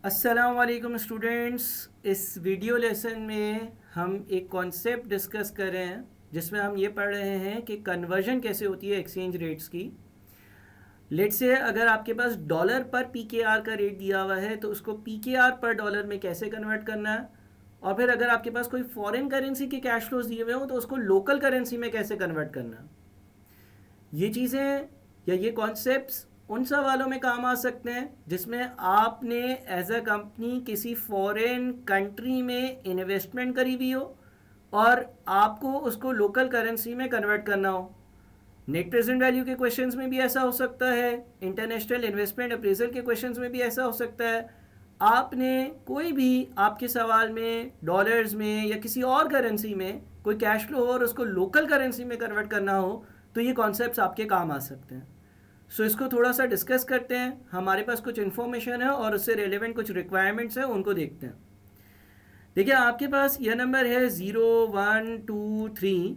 अस्सलाम वालेकुम स्टूडेंट्स। इस वीडियो लेसन में हम एक कॉन्सेप्ट डिस्कस कर रहे हैं जिसमें हम ये पढ़ रहे हैं कि कन्वर्जन कैसे होती है एक्सचेंज रेट्स की। लेट से अगर आपके पास डॉलर पर पीकेआर का रेट दिया हुआ है तो उसको पीकेआर पर डॉलर में कैसे कन्वर्ट करना है, और फिर अगर आपके पास कोई फॉरेन करेंसी के कैश फ्लोज दिए हुए हो तो उसको लोकल करेंसी में कैसे कन्वर्ट करना है। ये चीज़ें या ये कॉन्सेप्ट्स उन सवालों में काम आ सकते हैं जिसमें आपने एज अ कंपनी किसी फॉरेन कंट्री में इन्वेस्टमेंट करी हुई हो और आपको उसको लोकल करेंसी में कन्वर्ट करना हो। नेट प्रेजेंट वैल्यू के क्वेश्चंस में भी ऐसा हो सकता है, इंटरनेशनल इन्वेस्टमेंट अप्रेजल के क्वेश्चंस में भी ऐसा हो सकता है। आपने कोई भी आपके सवाल में डॉलर्स में या किसी और करेंसी में कोई कैश फ्लो हो और उसको लोकल करेंसी में कन्वर्ट करना हो तो ये कॉन्सेप्ट्स आपके काम आ सकते हैं। सो इसको थोड़ा सा डिस्कस करते हैं। हमारे पास कुछ इन्फॉर्मेशन है और उससे रिलेवेंट कुछ रिक्वायरमेंट्स हैं, उनको देखते हैं। देखिए, आपके पास यह नंबर है 0123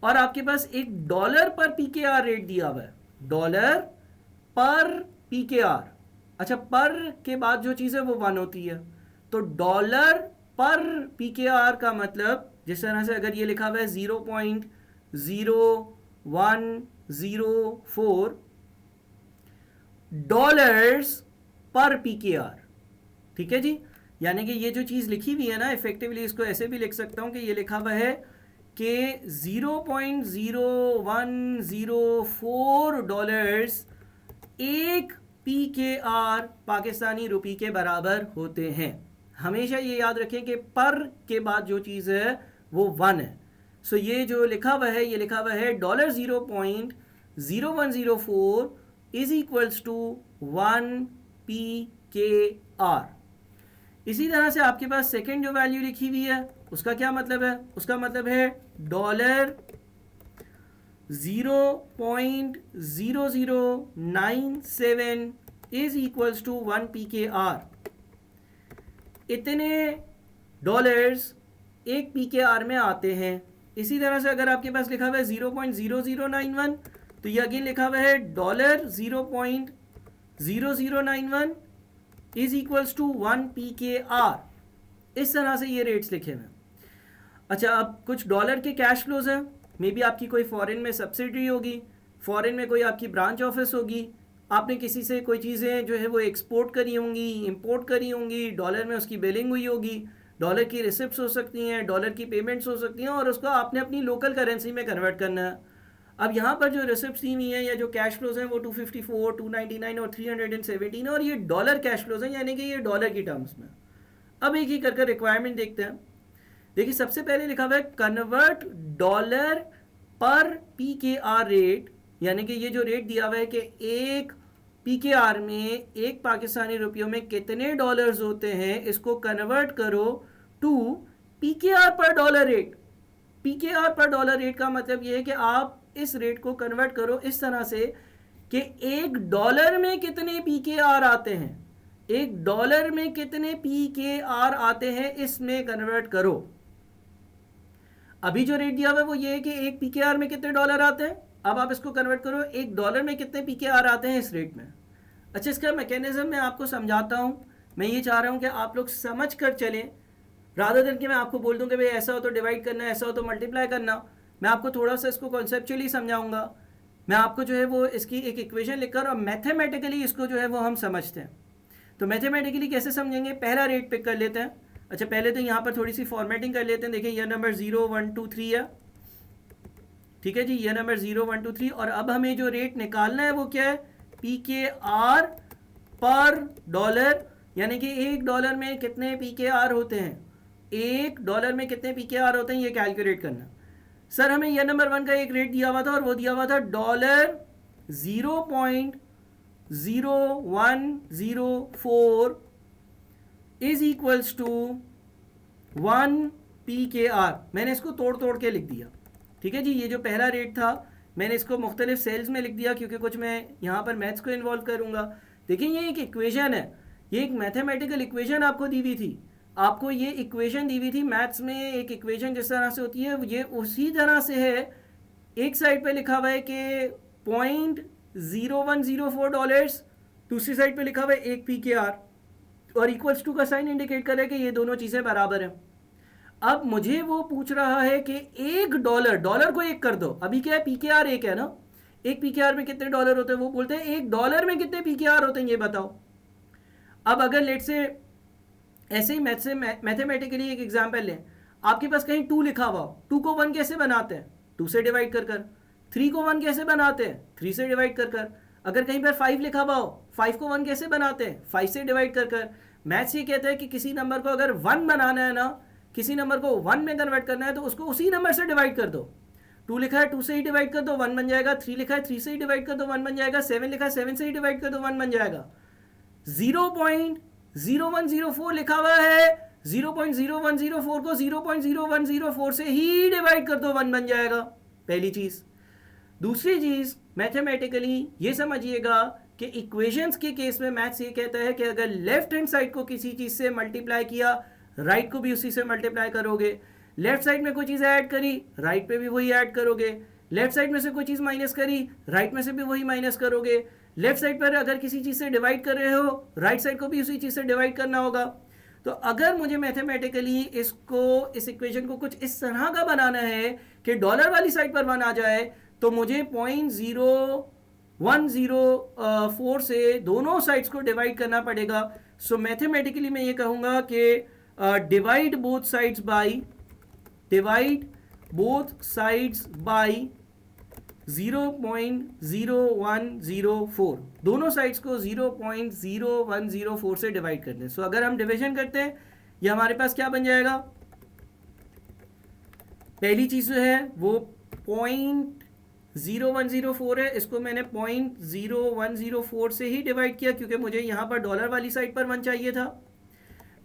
और आपके पास एक डॉलर पर पीकेआर रेट दिया हुआ है। डॉलर पर पीकेआर, अच्छा, पर के बाद जो चीज़ है वो 1 होती है, तो डॉलर पर पीकेआर का मतलब जिस तरह से अगर ये लिखा हुआ है 0.0104 डॉलर्स पर पीकेआर, ठीक है जी। यानी कि ये जो चीज़ लिखी हुई है ना, इफेक्टिवली इसको ऐसे भी लिख सकता हूँ कि ये लिखा हुआ है कि 0.0104 डॉलर्स एक पीकेआर पाकिस्तानी रुपी के बराबर होते हैं। हमेशा ये याद रखें कि पर के बाद जो चीज़ है वो 1 है। सो ये जो लिखा हुआ है, ये लिखा हुआ है dollar 0.0104 is equals to 1 PKR. इसी तरह से आपके पास सेकेंड जो वैल्यू लिखी हुई है उसका क्या मतलब है? उसका मतलब है dollar 0.0097 is equals to 1 PKR. इतने डॉलर्स एक पीकेआर में आते हैं। इसी तरह से अगर आपके पास लिखा हुआ है 0.0091 तो ये अगेन लिखा हुआ है dollar 0.0091 is equals to 1 PKR. इस तरह से ये रेट्स लिखे हुए हैं। अच्छा, अब कुछ डॉलर के कैश फ्लोज हैं। मे बी आपकी कोई फॉरेन में सब्सिडरी होगी, फॉरेन में कोई आपकी ब्रांच ऑफिस होगी, आपने किसी से कोई चीज़ें जो है वो एक्सपोर्ट करी होंगी, इंपोर्ट करी होंगी, डॉलर में उसकी बिलिंग हुई होगी, डॉलर की रिसिप्ट्स हो सकती हैं, डॉलर की पेमेंट्स हो सकती हैं, और उसको आपने अपनी लोकल करेंसी में कन्वर्ट करना है। अब यहाँ पर जो रिसिप्ट्स दी हुई हैं या जो कैश फ्लोज हैं वो 254, 299 और 317 और ये डॉलर कैश फ्लोज हैं, यानी कि ये डॉलर की टर्म्स में। अब एक ही करके रिक्वायरमेंट देखते हैं। देखिए, सबसे पहले लिखा हुआ है कन्वर्ट डॉलर पर पीकेआर रेट, यानी कि ये जो रेट दिया हुआ है कि एक पीकेआर में एक पाकिस्तानी रुपयों में कितने डॉलर्स होते हैं, इसको कन्वर्ट करो टू पीकेआर पर डॉलर रेट। पीकेआर पर डॉलर रेट का मतलब ये है कि आप इस रेट को कन्वर्ट करो इस तरह से कि एक डॉलर में कितने पीकेआर आते हैं, एक डॉलर में कितने पीकेआर आते हैं इसमें कन्वर्ट करो। अभी जो रेट दिया हुआ है वो ये है कि एक पीकेआर में कितने डॉलर आते हैं। अब आप इसको कन्वर्ट करो एक डॉलर में कितने पीकेआर आते हैं इस रेट में। अच्छा, इसका मैकेनिज्म मैं आपको समझाता हूँ। मैं ये चाह रहा हूँ कि आप लोग समझ कर चलें, रादर देन कि मैं आपको बोल दूँ कि भाई ऐसा हो तो डिवाइड करना, ऐसा हो तो मल्टीप्लाई करना। मैं आपको थोड़ा सा इसको कॉन्सेप्चुअली समझाऊंगा। मैं आपको जो है वो इसकी एक इक्वेशन लिखकर और मैथमेटिकली इसको जो है वो हम समझते हैं। तो मैथमेटिकली कैसे समझेंगे? पहला रेट पिक कर लेते हैं। अच्छा, पहले तो यहाँ पर थोड़ी सी फॉर्मेटिंग कर लेते हैं। देखिए, यह नंबर 0123 है, ठीक है जी, यह नंबर 0123। और अब हमें जो रेट निकालना है वो क्या है? पीकेआर पर डॉलर, यानी कि एक डॉलर में कितने पीकेआर होते हैं, एक डॉलर में कितने पीकेआर होते हैं ये कैलकुलेट करना। सर, हमें यह नंबर 1 का एक रेट दिया हुआ था और वो दिया हुआ था dollar 0.0104 is equals to 1 PKR. मैंने इसको तोड़ तोड़ के लिख दिया, ठीक है जी। ये जो पहला रेट था मैंने इसको मुख्तलिफ सेल्स में लिख दिया क्योंकि कुछ मैं यहाँ पर मैथ्स को इन्वॉल्व करूँगा। देखिए, ये एक इक्वेशन है, ये एक मैथमेटिकल इक्वेशन आपको दी हुई थी। आपको ये इक्वेशन दी हुई थी मैथ्स में। एक इक्वेशन जिस तरह से होती है ये उसी तरह से है। एक साइड पे लिखा हुआ है कि 0.0104 डॉलर्स, दूसरी साइड पे लिखा हुआ है 1 पीकेआर, और इक्वल्स टू का साइन इंडिकेट करे कि ये दोनों चीज़ें बराबर हैं। अब मुझे वो पूछ रहा है कि $1, डॉलर को एक कर दो, अभी क्या है PKR एक है ना, एक PKR में कितने डॉलर होते हैं, वो बोलते हैं $1 में कितने PKR होते हैं ये बताओ। अब अगर लेट से ऐसे ही मैथमेटिकली एक एग्जांपल लें, आपके पास कहीं 2 लिखा हुआ हो, 2 को 1 कैसे बनाते हैं, 2 से डिवाइड कर कर। 3 को 1 कैसे बनाते हैं, 3 से डिवाइड कर कर। अगर कहीं पर 5 लिखा हुआ हो, 5 को 1 कैसे बनाते हैं, 5 से डिवाइड कर कर। मैथ्स ये कहता है कि किसी नंबर को अगर 1 बनाना है ना, किसी नंबर को 1 में कन्वर्ट करना है, तो उसको उसी नंबर से डिवाइड कर दो। 2 लिखा है 2 से ही डिवाइड कर दो, 1 बन जाएगा। 3 लिखा है 3 से ही डिवाइड कर दो, 1 बन जाएगा। 7 लिखा है 7 से ही डिवाइड कर दो, 1 बन जाएगा। 0.0104 लिखा हुआ है, 0.0104 को 0.0104 से ही डिवाइड कर दो, 1 बन जाएगा। पहली चीज। दूसरी चीज, मैथमेटिकली ये समझिएगा कि इक्वेशंस के केस में मैथ्स ये कहता है कि अगर लेफ्ट हैंड साइड को किसी चीज से मल्टीप्लाई किया, राइट को भी उसी से मल्टीप्लाई करोगे। लेफ्ट साइड में कोई चीज ऐड करी, राइट पे भी वही ऐड करोगे। लेफ्ट साइड में से कोई चीज माइनस करी, राइट में से भी वही माइनस करोगे। लेफ्ट साइड पर अगर किसी चीज से डिवाइड कर रहे हो, राइट साइड को भी उसी चीज से डिवाइड करना होगा। तो अगर मुझे मैथमेटिकली इसको, इस इक्वेशन को कुछ इस तरह का बनाना है कि डॉलर वाली साइड पर 1 आ जाए, तो मुझे 0.0104 से दोनों साइड्स को डिवाइड करना पड़ेगा। सो मैथमेटिकली मैं ये कहूँगा कि डिवाइड बोथ साइड्स बाई 0.0104, दोनों साइड्स को 0.0104 से डिवाइड कर दें। सो अगर हम डिवीजन करते हैं, ये हमारे पास क्या बन जाएगा, पहली चीज जो है वो 0.0104 है, इसको मैंने 0.0104 से ही डिवाइड किया क्योंकि मुझे यहां पर डॉलर वाली साइड पर 1 चाहिए था।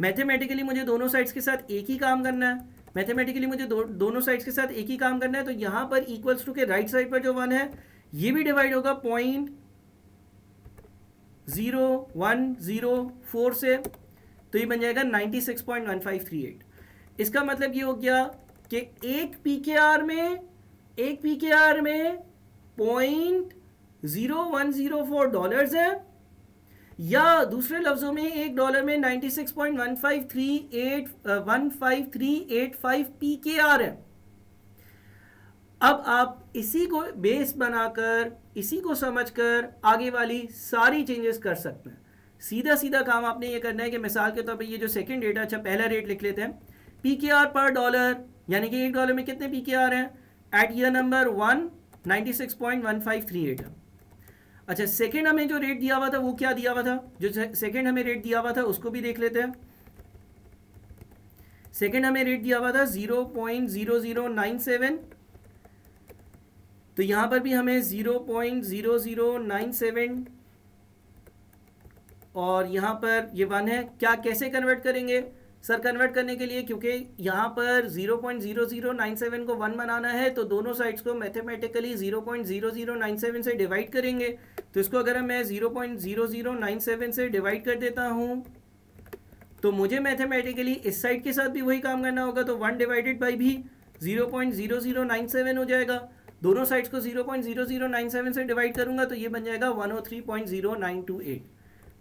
मैथमेटिकली मुझे दोनों साइड्स के साथ एक ही काम करना है, दोनों साइड्स के साथ एक ही काम करना है। तो यहां पर इक्वल्स टू के राइट साइड पर जो 1 है, ये भी डिवाइड होगा 0.0104 से, तो ये बन जाएगा 96.1538। इसका मतलब ये हो गया कि एक पीकेआर में 0.0104 डॉलर्स है, या दूसरे लफ्जों में $1 में 96.1538 पीकेआर है। अब आप इसी को बेस बनाकर, इसी को समझकर आगे वाली सारी चेंजेस कर सकते हैं। सीधा सीधा काम आपने ये करना है कि मिसाल के तौर पे ये जो सेकंड रेट है, अच्छा पहला रेट लिख लेते हैं, पीकेआर पर डॉलर, यानी कि $1 में कितने पीकेआर हैं एट ईयर नंबर 1 96.1538 है। अच्छा सेकंड हमें जो रेट दिया हुआ था वो क्या दिया हुआ था, जो सेकंड हमें रेट दिया हुआ था उसको भी देख लेते हैं। सेकंड हमें रेट दिया हुआ था 0.0097, तो यहां पर भी हमें 0.0097 और यहां पर ये 1 है। क्या कैसे कन्वर्ट करेंगे सर? कन्वर्ट करने के लिए, क्योंकि यहाँ पर 0.0097 को 1 बनाना है, तो दोनों साइड्स को मैथमेटिकली 0.0097 से डिवाइड करेंगे। तो इसको अगर मैं 0.0097 से डिवाइड कर देता हूँ, तो मुझे मैथमेटिकली इस साइड के साथ भी वही काम करना होगा, तो 1 डिवाइडेड बाई भी 0.0097 हो जाएगा। दोनों साइड्स को 0.0097 से डिवाइड करूँगा तो ये बन जाएगा 103.0928।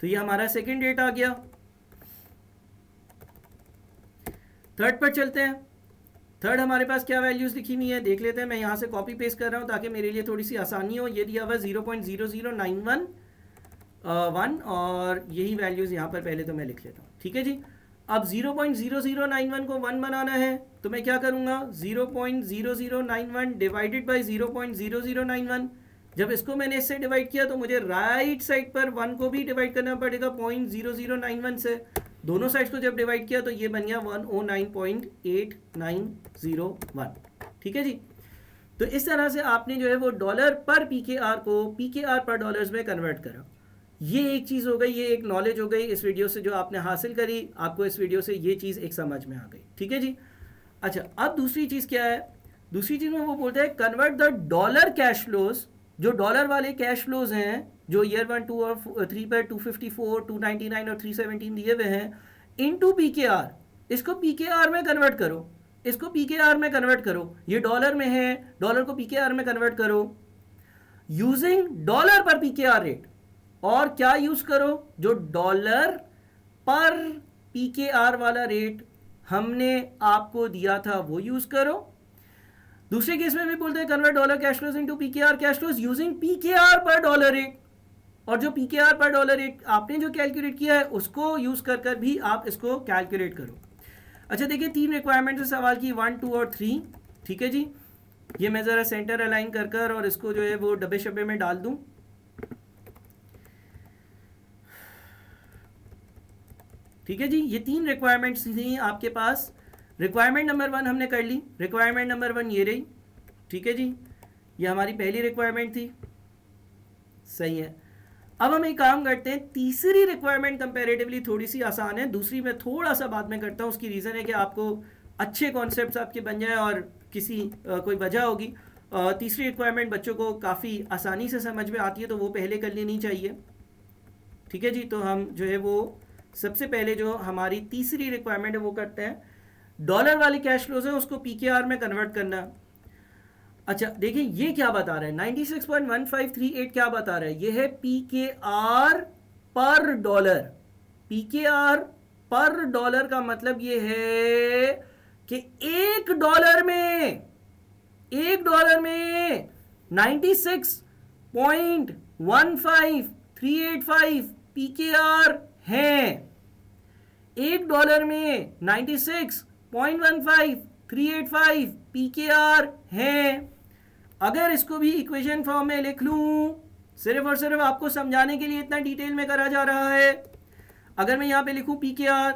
तो ये हमारा सेकेंड रेट आ गया। थर्ड पर चलते हैं। थर्ड हमारे पास क्या वैल्यूज लिखी हुई है देख लेते हैं। मैं यहाँ से कॉपी पेस्ट कर रहा हूँ ताकि मेरे लिए थोड़ी सी आसानी हो। ये दिया हुआ 0.0091 और यही वैल्यूज यहाँ पर पहले तो मैं लिख लेता हूँ, ठीक है जी। अब 0.0091 को 1 बनाना है तो मैं क्या करूँगा, 0.0091 डिवाइडेड बाई 0.0091। जब इसको मैंने इससे डिवाइड किया तो मुझे राइट साइड पर 1 को भी डिवाइड करना पड़ेगा 0.0091 से। दोनों साइड्स को जब डिवाइड किया तो ये बन गया 109.8901, ठीक है जी। तो इस तरह से आपने जो है वो डॉलर पर पीकेआर को पीकेआर पर डॉलर्स में कन्वर्ट करा। ये एक चीज़ हो गई, ये एक नॉलेज हो गई इस वीडियो से जो आपने हासिल करी। आपको इस वीडियो से ये चीज़ एक समझ में आ गई, ठीक है जी। अच्छा अब दूसरी चीज़ क्या है, दूसरी चीज़ में वो बोलते हैं convert the dollar cash flows, जो डॉलर वाले कैश फ्लोज हैं जो ईयर 1, 2 और 3 पर 254, 299 और 317 दिए हुए हैं, इनटू पीकेआर। इसको पीकेआर में कन्वर्ट करो, इसको पीकेआर में कन्वर्ट करो। ये डॉलर में है, डॉलर को पीकेआर में कन्वर्ट करो यूजिंग डॉलर पर पीकेआर रेट। और क्या यूज करो, जो डॉलर पर PKR वाला रेट हमने आपको दिया था वो यूज करो। दूसरे केस में भी बोलते हैं convert dollar cash flows into PKR cash flows using PKR पर डॉलर रेट, और जो PKR पर डॉलर रेट आपने जो कैलकुलेट किया है उसको यूज कर कर भी आप इसको कैलकुलेट करो। अच्छा देखिए, 3 रिक्वायरमेंट से सवाल की, 1, 2 और 3। ठीक है जी, ये मैं ज़रा सेंटर अलाइन कर कर और इसको जो है वो डब्बे शब्बे में डाल दूं। ठीक है जी, ये 3 रिक्वायरमेंट्स थी आपके पास। रिक्वायरमेंट नंबर 1 हमने कर ली, रिक्वायरमेंट नंबर 1 ये रही। ठीक है जी, ये हमारी पहली रिक्वायरमेंट थी। सही है। अब हम एक काम करते हैं, तीसरी रिक्वायरमेंट कंपैरेटिवली थोड़ी सी आसान है, दूसरी मैं थोड़ा सा बाद में करता हूँ। उसकी रीज़न है कि आपको अच्छे कॉन्सेप्ट्स आपके बन जाए और किसी कोई वजह होगी। तीसरी रिक्वायरमेंट बच्चों को काफ़ी आसानी से समझ में आती है, तो वो पहले कर लेनी चाहिए। ठीक है जी, तो हम जो है वो सबसे पहले जो हमारी तीसरी रिक्वायरमेंट है वो करते हैं। डॉलर वाली कैश फ्लोज है उसको PKR में कन्वर्ट करना। अच्छा देखिए, ये क्या बता रहा है, 96.1538 क्या बता रहा है, ये है PKR पर डॉलर। PKR पर डॉलर का मतलब ये है कि $1 में 96.15385 PKR हैं। $1 में 96.15385 PKR हैं। अगर इसको भी इक्वेशन फॉर्म में लिख लूं, सिर्फ और सिर्फ आपको समझाने के लिए इतना डिटेल में करा जा रहा है। अगर मैं यहां पे लिखूं PKR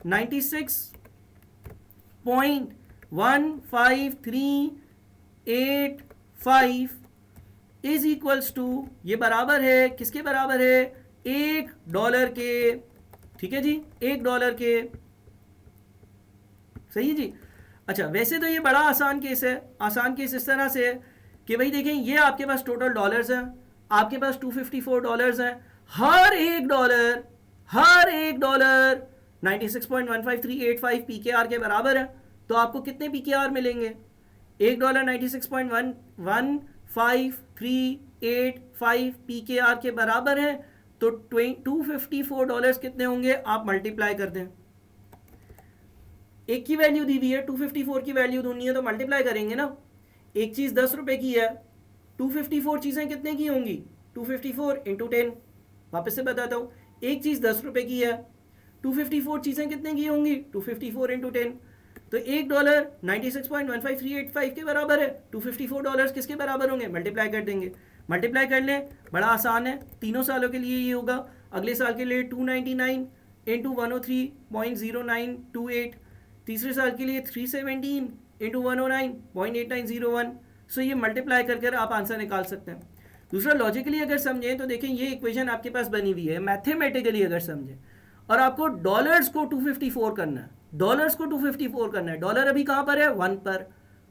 96.15385 इज इक्वल्स टू, ये बराबर है किसके बराबर है, $1 के। ठीक है जी, $1 के। सही है जी। अच्छा वैसे तो ये बड़ा आसान केस है। आसान केस इस तरह से है कि भाई देखें, ये आपके पास टोटल डॉलर्स हैं, आपके पास $254 हैं। हर एक डॉलर 96.15385 PKR के बराबर है। तो आपको कितने PKR मिलेंगे, $1 96.15385 PKR के बराबर है। तो $254 कितने होंगे, आप मल्टीप्लाई कर दें। एक की वैल्यू दी हुई है, 254 की वैल्यू ढूंढनी है तो मल्टीप्लाई करेंगे ना। एक चीज़ ₹10 की है, 254 चीज़ें कितने की होंगी, 254 इंटू 10। वापस से बताता हूँ, एक चीज़ ₹10 की है, 254 चीज़ें कितने की होंगी, 254 इंटू 10। तो $1 96.15385 के बराबर है, $254 किसके बराबर होंगे, मल्टीप्लाई कर देंगे। मल्टीप्लाई कर लें, बड़ा आसान है, तीनों सालों के लिए ये होगा। अगले साल के लिए 299 इंटू 103.0928, तीसरे साल के लिए 317 इंटू 109.8901। सो ये मल्टीप्लाई कर आप आंसर निकाल सकते हैं। दूसरा, लॉजिकली अगर समझें तो देखें, ये इक्वेशन आपके पास बनी हुई है, मैथमेटिकली अगर समझें, और आपको डॉलर्स को 254 करना है, डॉलर्स को 254 करना है। डॉलर अभी कहाँ पर है, 1 पर।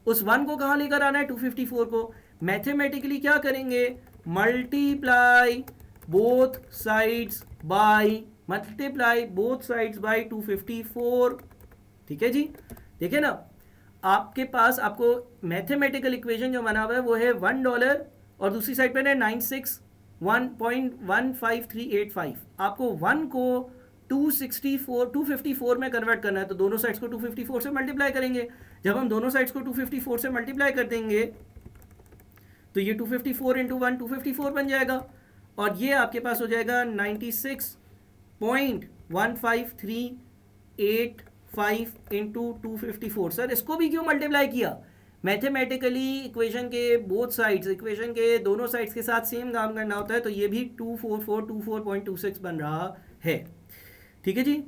उस 1 को कहाँ लेकर आना है, 254 को। मैथमेटिकली क्या करेंगे, मल्टीप्लाई बोथ साइड्स बाय 254। ठीक है जी। देखिए ना, आपके पास आपको मैथमेटिकल इक्वेशन जो बना हुआ है वो है $1 और दूसरी साइड पर है 96.15385। आपको 1 को 254 में कन्वर्ट करना है, तो दोनों साइड्स को 254 से मल्टीप्लाई करेंगे। जब हम दोनों साइड्स को 254 से मल्टीप्लाई कर देंगे तो ये 254 इंटू 1 254 बन जाएगा, और ये आपके पास हो जाएगा 96.15385 इंटू 254। सर इसको भी क्यों मल्टीप्लाई किया, मैथमेटिकली इक्वेशन के बोथ साइड्स, इक्वेशन के दोनों साइड्स के साथ सेम काम करना होता है, तो ये भी 24424.26 बन रहा है। ठीक है जी।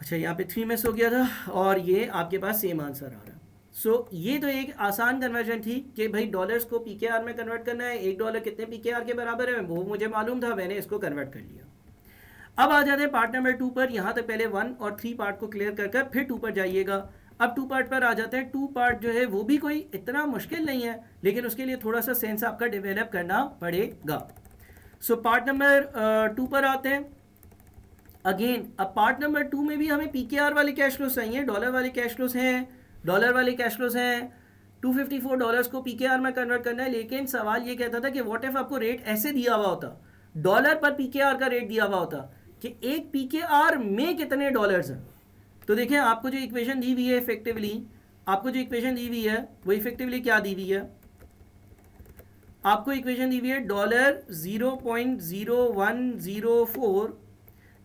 अच्छा यहाँ पे 3 मिस हो गया था, और ये आपके पास सेम आंसर आ रहा है। सो ये तो एक आसान कन्वर्जन थी कि भाई डॉलर्स को PKR में कन्वर्ट करना है। $1 कितने PKR के बराबर है वो मुझे मालूम था, मैंने इसको कन्वर्ट कर लिया। अब आ जाते हैं पार्ट नंबर 2 पर। यहाँ तक पहले 1 और 3 पार्ट को क्लियर कर फिर 2 पर जाइएगा। अब 2 पार्ट पर आ जाते हैं। 2 पार्ट जो है वो भी कोई इतना मुश्किल नहीं है, लेकिन उसके लिए थोड़ा सा सेंस आपका डेवलप करना पड़ेगा। सो पार्ट नंबर 2 पर आते हैं। अगेन अब पार्ट नंबर 2 में भी हमें PKR वाले कैश फ्लोज चाहिए, डॉलर वाले कैश फ्लोज हैं, $254 को PKR में कन्वर्ट करना है। लेकिन सवाल ये कहता था कि व्हाट इफ आपको रेट ऐसे दिया हुआ होता, डॉलर पर PKR का रेट दिया हुआ होता कि एक PKR में कितने डॉलर्स हैं। तो देखें आपको जो इक्वेशन दी हुई है इफेक्टिवली, आपको जो इक्वेशन दी हुई है वो इफेक्टिवली क्या दी हुई है, आपको इक्वेशन दी हुई है $0.0104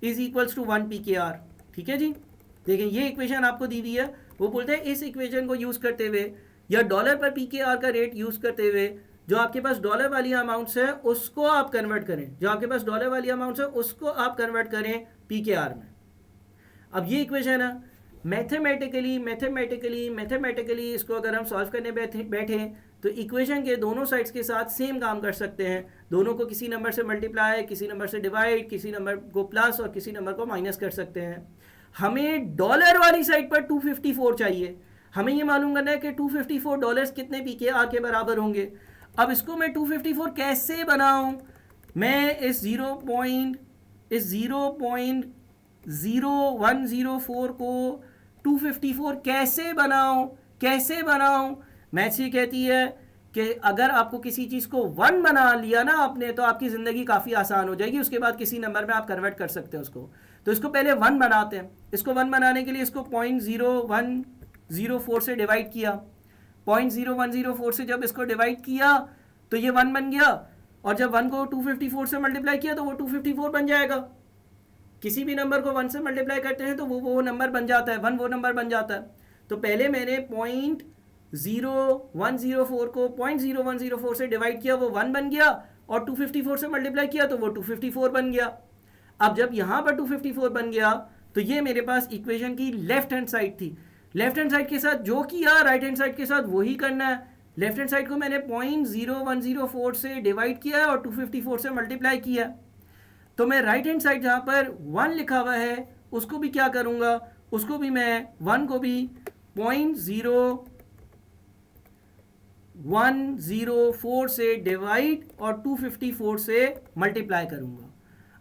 इज इक्वल्स टू 1 PKR। ठीक है जी, देखें ये इक्वेशन आपको दी हुई है। वो बोलते हैं इस इक्वेशन को यूज़ करते हुए या डॉलर पर PKR का रेट यूज़ करते हुए जो आपके पास डॉलर वाली अमाउंट्स है उसको आप कन्वर्ट करें, जो आपके पास डॉलर वाली अमाउंट्स है उसको आप कन्वर्ट करें PKR में। अब ये इक्वेशन है मैथमेटिकली इसको अगर हम सॉल्व करने बैठे तो इक्वेशन के दोनों साइड्स के साथ सेम काम कर सकते हैं। दोनों को किसी नंबर से मल्टीप्लाई, किसी नंबर से डिवाइड, किसी नंबर को प्लस और किसी नंबर को माइनस कर सकते हैं। हमें डॉलर वाली साइड पर 254 चाहिए। हमें ये मालूम करना है कि 254 डॉलर्स कितने PKR के बराबर होंगे। अब इसको मैं 254 कैसे बनाऊं? मैं इस 0.0104 को 254 कैसे बनाऊं? मैथ्स ये कहती है कि अगर आपको किसी चीज़ को 1 बना लिया ना आपने तो आपकी ज़िंदगी काफ़ी आसान हो जाएगी। उसके बाद किसी नंबर में आप कन्वर्ट कर सकते हैं उसको। तो इसको पहले 1 बनाते हैं। इसको 1 बनाने के लिए इसको 0.0104 से डिवाइड किया। 0.0104 से जब इसको डिवाइड किया तो ये 1 बन गया, और जब 1 को 254 से मल्टीप्लाई किया तो वो 254 बन जाएगा। किसी भी नंबर को 1 से मल्टीप्लाई करते हैं तो वो नंबर बन जाता है, 1 वो नंबर बन जाता है। तो पहले मैंने 0.0104 को 0.0104 से डिवाइड किया, वो 1 बन गया, और 254 से मल्टीप्लाई किया तो वो 254 बन गया। अब जब यहाँ पर 254 बन गया तो ये मेरे पास इक्वेशन की लेफ्ट हैंड साइड थी। लेफ्ट हैंड साइड के साथ जो किया राइट हैंड साइड के साथ वही करना है। लेफ्ट हैंड साइड को मैंने 0.0104 से डिवाइड किया है और 254 से मल्टीप्लाई किया। तो मैं राइट हैंड साइड जहाँ पर 1 लिखा हुआ है उसको भी क्या करूँगा, उसको भी मैं 1 को भी 0.0104 से डिवाइड और 254 से मल्टीप्लाई करूँगा।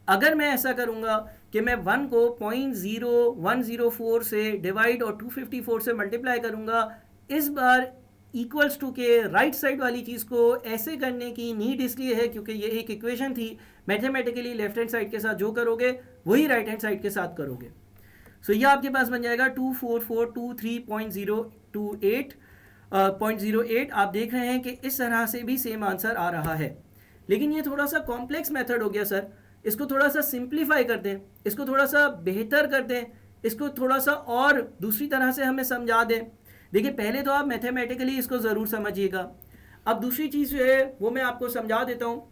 अगर मैं ऐसा करूँगा कि मैं 1 को 0.0104 से डिवाइड और 254 से मल्टीप्लाई करूँगा, इस बार इक्वल्स टू के राइट साइड वाली चीज़ को ऐसे करने की नीड इसलिए है क्योंकि ये एक इक्वेशन थी। मैथमेटिकली लेफ्ट हैंड साइड के साथ जो करोगे वही राइट हैंड साइड के साथ करोगे। सो ये आपके पास बन जाएगा 24423.08 आप देख रहे हैं कि इस तरह से भी सेम आंसर आ रहा है। लेकिन ये थोड़ा सा कॉम्प्लेक्स मेथड हो गया सर, इसको थोड़ा सा सिंप्लीफाई कर दें, इसको थोड़ा सा बेहतर कर दें, इसको थोड़ा सा और दूसरी तरह से हमें समझा दें। देखिए पहले तो आप मैथमेटिकली इसको ज़रूर समझिएगा। अब दूसरी चीज़ जो है वो मैं आपको समझा देता हूँ।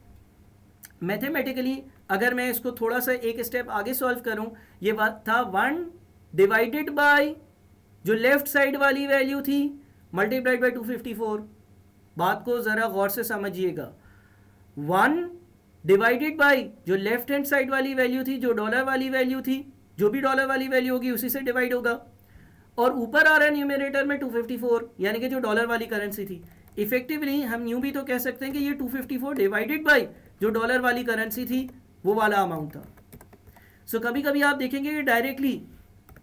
मैथमेटिकली अगर मैं इसको थोड़ा सा एक स्टेप आगे सॉल्व करूँ, ये बात था 1 डिवाइडेड बाय जो लेफ़्ट साइड वाली वैल्यू थी मल्टीप्लाइड बाय 254। बात को ज़रा गौर से समझिएगा। 1 डिवाइडेड बाय जो लेफ्ट हैंड साइड वाली वैल्यू थी, जो डॉलर वाली वैल्यू थी, जो भी डॉलर वाली वैल्यू होगी उसी से डिवाइड होगा, और ऊपर आ रहा है न्यूमरेटर में 254 यानी कि जो डॉलर वाली करेंसी थी। इफेक्टिवली हम यूँ भी तो कह सकते हैं कि ये 254 डिवाइडेड बाय जो डॉलर वाली करेंसी थी वो वाला अमाउंट था। सो कभी कभी आप देखेंगे कि डायरेक्टली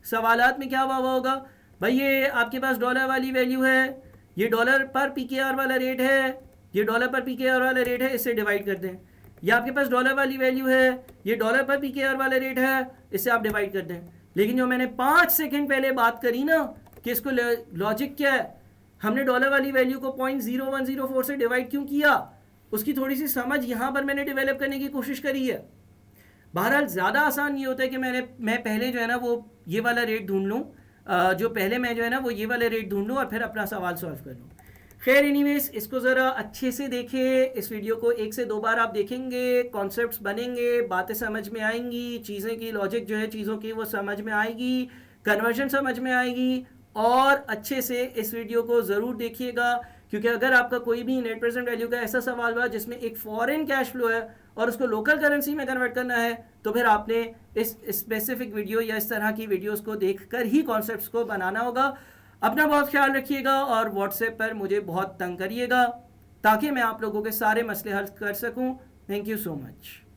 सवालात में क्या हुआ होगा, भाई ये आपके पास डॉलर वाली वैल्यू है, ये डॉलर पर PKR वाला रेट है, ये डॉलर पर PKR वाला रेट है, इससे डिवाइड कर दें। या आपके पास डॉलर वाली वैल्यू है, ये डॉलर पर PKR वाला रेट है, इससे आप डिवाइड कर दें। लेकिन जो मैंने 5 सेकंड पहले बात करी ना कि इसको लॉजिक क्या है, हमने डॉलर वाली वैल्यू को 0.0104 से डिवाइड क्यों किया, उसकी थोड़ी सी समझ यहाँ पर मैंने डेवलप करने की कोशिश करी है। बहरहाल ज़्यादा आसान ये होता है कि मैं पहले जो है ना वो ये वाला रेट ढूंढ लूँ, जो पहले मैं जो है ना वो ये वाला रेट ढूंढ लूँ और फिर अपना सवाल सॉल्व कर लूँ। खैर एनीवेज इसको ज़रा अच्छे से देखें, इस वीडियो को 1 से 2 बार आप देखेंगे, कॉन्सेप्ट्स बनेंगे, बातें समझ में आएंगी, चीज़ें की लॉजिक जो है चीज़ों की वो समझ में आएगी, कन्वर्जन समझ में आएगी। और अच्छे से इस वीडियो को ज़रूर देखिएगा, क्योंकि अगर आपका कोई भी नेट प्रेजेंट वैल्यू का ऐसा सवाल हुआ जिसमें एक फॉरेन कैश फ्लो है और उसको लोकल करेंसी में कन्वर्ट करना है, तो फिर आपने इस स्पेसिफिक वीडियो या इस तरह की वीडियोस को देखकर ही कॉन्सेप्ट्स को बनाना होगा। अपना बहुत ख्याल रखिएगा और व्हाट्सएप पर मुझे बहुत तंग करिएगा ताकि मैं आप लोगों के सारे मसले हल कर सकूं। Thank you so much.